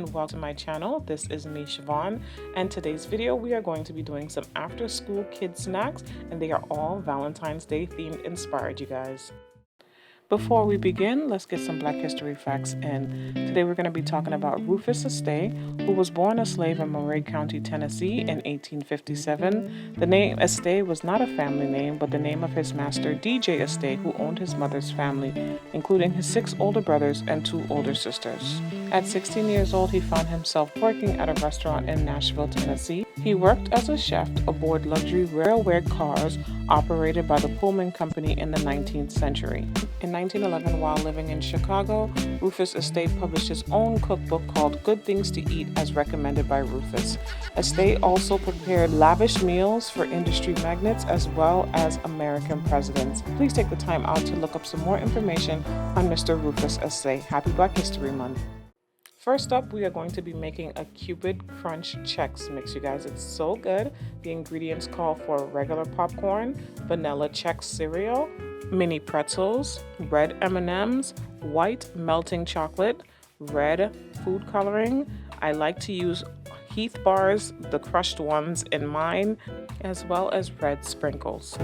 and welcome to my channel. This is me, Chevonne, and today's video we are going to be doing some after school kid snacks, and they are all Valentine's Day themed inspired, you guys. Before we begin, let's get some Black History facts in. Today we're going to be talking about Rufus Estee, who was born a slave in Murray County, Tennessee in 1857. The name Estee was not a family name, but the name of his master, DJ Estee, who owned his mother's family, including his 6 older brothers and 2 older sisters. At 16 years old, he found himself working at a restaurant in Nashville, Tennessee. He worked as a chef aboard luxury railway cars operated by the Pullman Company in the 19th century. In 1911, while living in Chicago, Rufus Estee published his own cookbook called Good Things to Eat as recommended by Rufus. Estee also prepared lavish meals for industry magnates as well as American presidents. Please take the time out to look up some more information on Mr. Rufus Estee. Happy Black History Month. First up, we are going to be making a Cupid Crunch Chex Mix, you guys. It's so good. The ingredients call for regular popcorn, vanilla Chex cereal, mini pretzels, red M&Ms, white melting chocolate, red food coloring. I like to use Heath bars, the crushed ones in mine, as well as red sprinkles.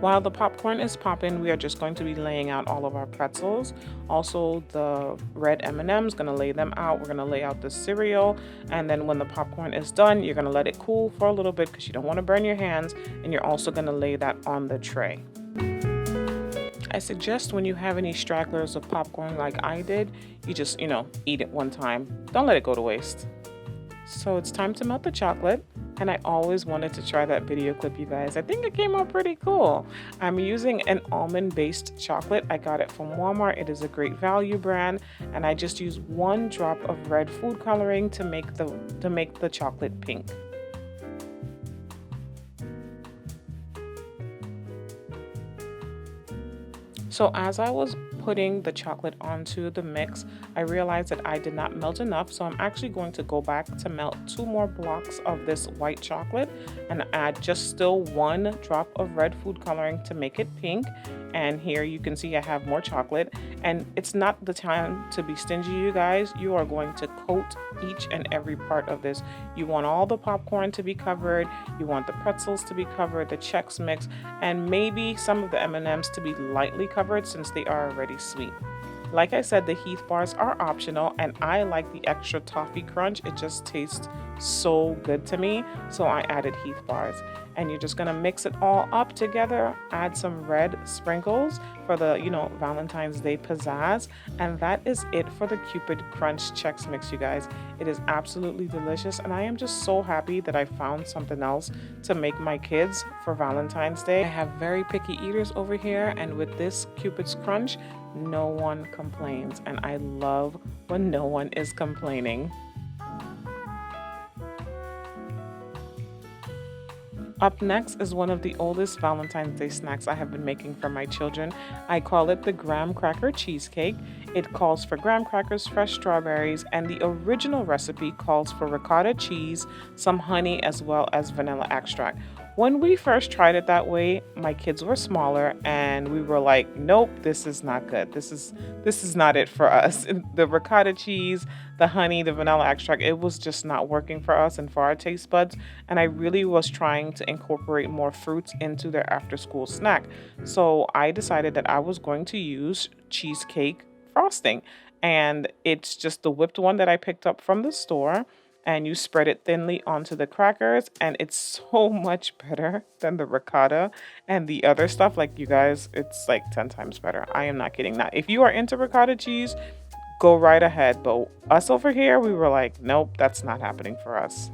While the popcorn is popping, we are just going to be laying out all of our pretzels. Also, the red M&Ms, gonna lay them out. We're gonna lay out the cereal, and then when the popcorn is done, you're gonna let it cool for a little bit because you don't want to burn your hands, and you're also gonna lay that on the tray. I suggest when you have any stragglers of popcorn like I did, you just, eat it one time. Don't let it go to waste. So it's time to melt the chocolate, and I always wanted to try that video clip, you guys. I think it came out pretty cool. I'm using an almond-based chocolate. I got it from Walmart. It is a great value brand, and I just use 1 drop of red food coloring to make the chocolate pink. So as I was putting the chocolate onto the mix, I realized that I did not melt enough, so I'm actually going to go back to melt 2 more blocks of this white chocolate and add just still 1 drop of red food coloring to make it pink. And here you can see I have more chocolate, and it's not the time to be stingy, you guys. You are going to coat each and every part of this. You want all the popcorn to be covered, you want the pretzels to be covered, the Chex Mix, and maybe some of the M&Ms to be lightly covered since they are already sweet. Like I said, the Heath bars are optional, and I like the extra toffee crunch. It just tastes so good to me, so I added Heath bars. And you're just gonna mix it all up together, add some red sprinkles for the, Valentine's Day pizzazz, and that is it for the Cupid Crunch Chex Mix, you guys. It is absolutely delicious, and I am just so happy that I found something else to make my kids for Valentine's Day. I have very picky eaters over here, and with this Cupid's Crunch, no one complains, and I love when no one is complaining. Up next is one of the oldest Valentine's Day snacks I have been making for my children. I call it the graham cracker cheesecake. It calls for graham crackers, fresh strawberries, and the original recipe calls for ricotta cheese, some honey, as well as vanilla extract. When we first tried it that way, my kids were smaller, and we were like, nope, this is not good. This is not it for us. The ricotta cheese, the honey, the vanilla extract, it was just not working for us and for our taste buds. And I really was trying to incorporate more fruits into their after-school snack. So I decided that I was going to use cheesecake frosting. And it's just the whipped one that I picked up from the store. And you spread it thinly onto the crackers, and it's so much better than the ricotta and the other stuff. Like, you guys, it's like 10 times better. I am not kidding. Now, if you are into ricotta cheese, go right ahead. But us over here, we were like, nope, that's not happening for us.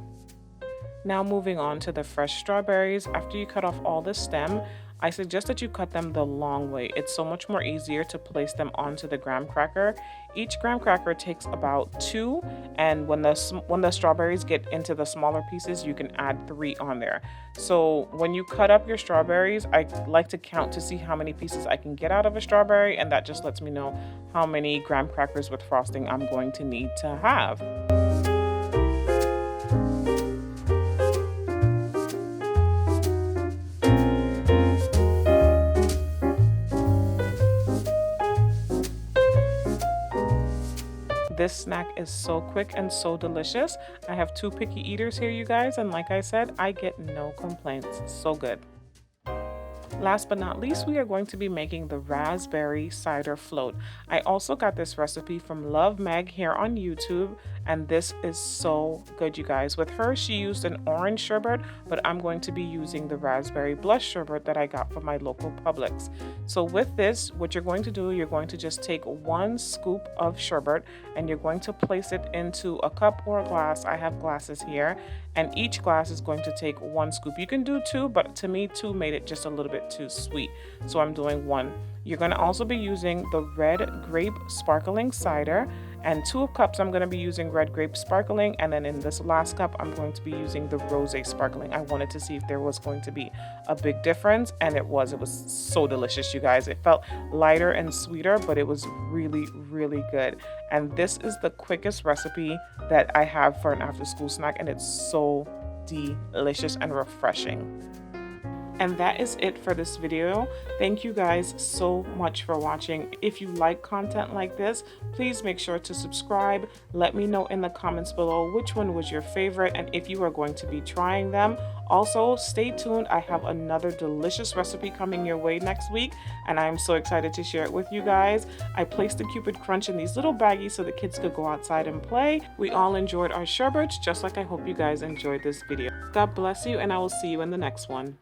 Now moving on to the fresh strawberries. After you cut off all the stem, I suggest that you cut them the long way. It's so much more easier to place them onto the graham cracker. Each graham cracker takes about 2, and when the strawberries get into the smaller pieces, you can add 3 on there. So when you cut up your strawberries, I like to count to see how many pieces I can get out of a strawberry, and that just lets me know how many graham crackers with frosting I'm going to need to have. This snack is so quick and so delicious. I have 2 picky eaters here, you guys, and like I said, I get no complaints. So good. Last but not least, we are going to be making the raspberry cider float. I also got this recipe from Love Meg here on YouTube, and this is so good, you guys. With her, she used an orange sherbet, but I'm going to be using the raspberry blush sherbet that I got from my local Publix. So with this, what you're going to do, you're going to just take 1 scoop of sherbet and you're going to place it into a cup or a glass. I have glasses here, and each glass is going to take 1 scoop. You can do 2, but to me 2 made it just a little bit too sweet, so I'm doing 1. You're going to also be using the red grape sparkling cider, and 2 cups I'm going to be using red grape sparkling, and then in this last cup I'm going to be using the rosé sparkling. I wanted to see if there was going to be a big difference, and it was so delicious, you guys. It felt lighter and sweeter, but it was really good. And this is the quickest recipe that I have for an after school snack, and it's so delicious and refreshing. And that is it for this video. Thank you guys so much for watching. If you like content like this, please make sure to subscribe. Let me know in the comments below which one was your favorite and if you are going to be trying them. Also, stay tuned. I have another delicious recipe coming your way next week, and I'm so excited to share it with you guys. I placed the Cupid Crunch in these little baggies so the kids could go outside and play. We all enjoyed our sherbets, just like I hope you guys enjoyed this video. God bless you, and I will see you in the next one.